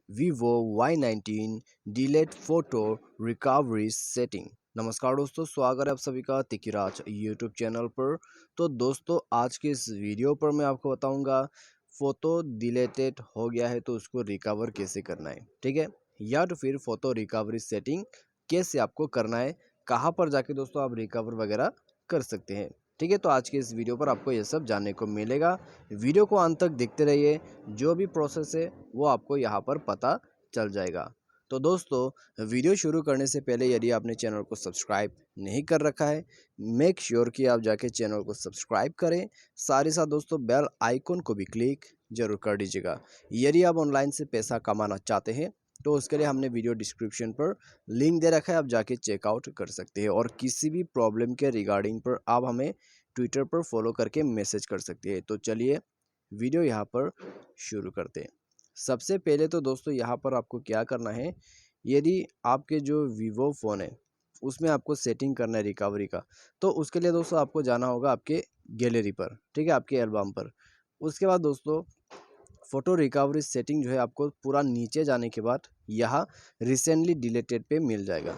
Vivo Y19 delete photo recovery setting. नमस्कार दोस्तों, स्वागत है आप सभी का तिकिराज यूट्यूब चैनल पर। तो दोस्तों, आज के इस वीडियो पर मैं आपको बताऊंगा फ़ोटो डिलेटेड हो गया है तो उसको रिकवर कैसे करना है, ठीक है, या तो फिर फ़ोटो रिकवरी सेटिंग कैसे आपको करना है, कहाँ पर जाके दोस्तों आप रिकवर वगैरह कर सकते हैं। ठीक है, तो आज के इस वीडियो पर आपको ये सब जानने को मिलेगा। वीडियो को अंत तक देखते रहिए, जो भी प्रोसेस है वो आपको यहाँ पर पता चल जाएगा। तो दोस्तों, वीडियो शुरू करने से पहले यदि आपने चैनल को सब्सक्राइब नहीं कर रखा है, मेक श्योर कि आप जाके चैनल को सब्सक्राइब करें। साथ ही साथ दोस्तों बेल आइकन को भी क्लिक जरूर कर दीजिएगा। यदि आप ऑनलाइन से पैसा कमाना चाहते हैं तो उसके लिए हमने वीडियो डिस्क्रिप्शन पर लिंक दे रखा है, आप जाके चेकआउट कर सकते हैं। और किसी भी प्रॉब्लम के रिगार्डिंग पर आप हमें ट्विटर पर फॉलो करके मैसेज कर सकते हैं। तो चलिए वीडियो यहाँ पर शुरू करते हैं। सबसे पहले तो दोस्तों यहाँ पर आपको क्या करना है, यदि आपके जो वीवो फ़ोन है उसमें आपको सेटिंग करना है रिकवरी का, तो उसके लिए दोस्तों आपको जाना होगा आपके गैलरी पर, ठीक है, आपके एल्बम पर। उसके बाद दोस्तों फ़ोटो रिकवरी सेटिंग जो है आपको पूरा नीचे जाने के बाद यहाँ रिसेंटली डिलीटेड पे मिल जाएगा,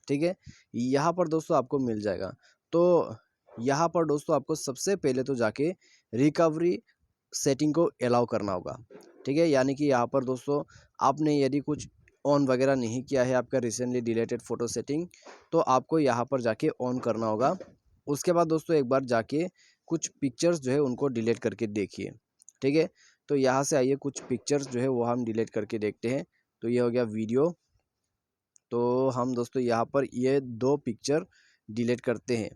ठीक है, यहाँ पर दोस्तों आपको मिल जाएगा। तो यहाँ पर दोस्तों आपको सबसे पहले तो जाके रिकवरी सेटिंग को अलाउ करना होगा, ठीक है, यानी कि यहाँ पर दोस्तों आपने यदि कुछ ऑन वगैरह नहीं किया है आपका रिसेंटली डिलीटेड फ़ोटो सेटिंग, तो आपको यहाँ पर जाके ऑन करना होगा। उसके बाद दोस्तों एक बार जाके कुछ पिक्चर्स जो है उनको डिलीट करके देखिए, ठीक है। तो यहाँ से आइए, कुछ पिक्चर्स जो है वो हम डिलीट करके देखते हैं। तो ये हो गया वीडियो। तो हम दोस्तों यहाँ पर ये 2 पिक्चर डिलीट करते हैं,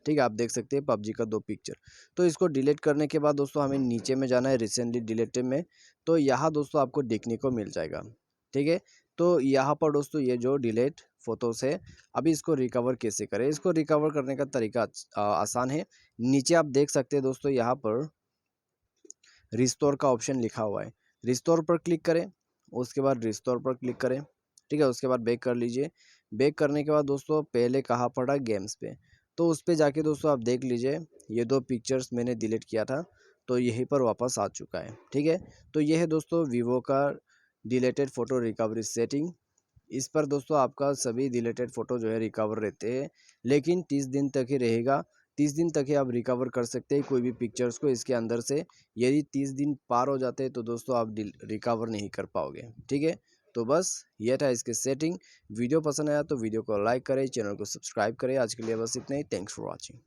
ठीक है, आप देख सकते हैं पबजी का 2 पिक्चर। तो इसको डिलीट करने के बाद दोस्तों हमें नीचे में जाना है रिसेंटली डिलीटेड में, तो यहाँ दोस्तों आपको देखने को मिल जाएगा, ठीक है। तो यहाँ पर दोस्तों ये जो डिलीट फोटोज़ है, अभी इसको रिकवर कैसे करें, इसको रिकवर करने का तरीका आसान है। नीचे आप देख सकते हैं दोस्तों यहाँ पर रिस्टोर का ऑप्शन लिखा हुआ है, रिस्टोर पर क्लिक करें। उसके बाद रिस्टोर पर क्लिक करें, ठीक है, उसके बाद बैक कर लीजिए। बैक करने के बाद दोस्तों पहले कहाँ पड़ा, गेम्स पे, तो उस पे जाके दोस्तों आप देख लीजिए ये 2 पिक्चर्स मैंने डिलीट किया था, तो यहीं पर वापस आ चुका है, ठीक है। तो ये है दोस्तों वीवो का डिलीटेड फ़ोटो रिकवरी सेटिंग। इस पर दोस्तों आपका सभी डिलीटेड फ़ोटो जो है रिकवर रहते हैं, लेकिन 30 दिन तक ही रहेगा। 30 दिन तक ही आप रिकवर कर सकते हैं कोई भी पिक्चर्स को इसके अंदर से। यदि 30 दिन पार हो जाते हैं तो दोस्तों आप रिकवर नहीं कर पाओगे, ठीक है। तो बस ये था इसके सेटिंग। वीडियो पसंद आया तो वीडियो को लाइक करें, चैनल को सब्सक्राइब करें। आज के लिए बस इतना ही। Thanks for watching.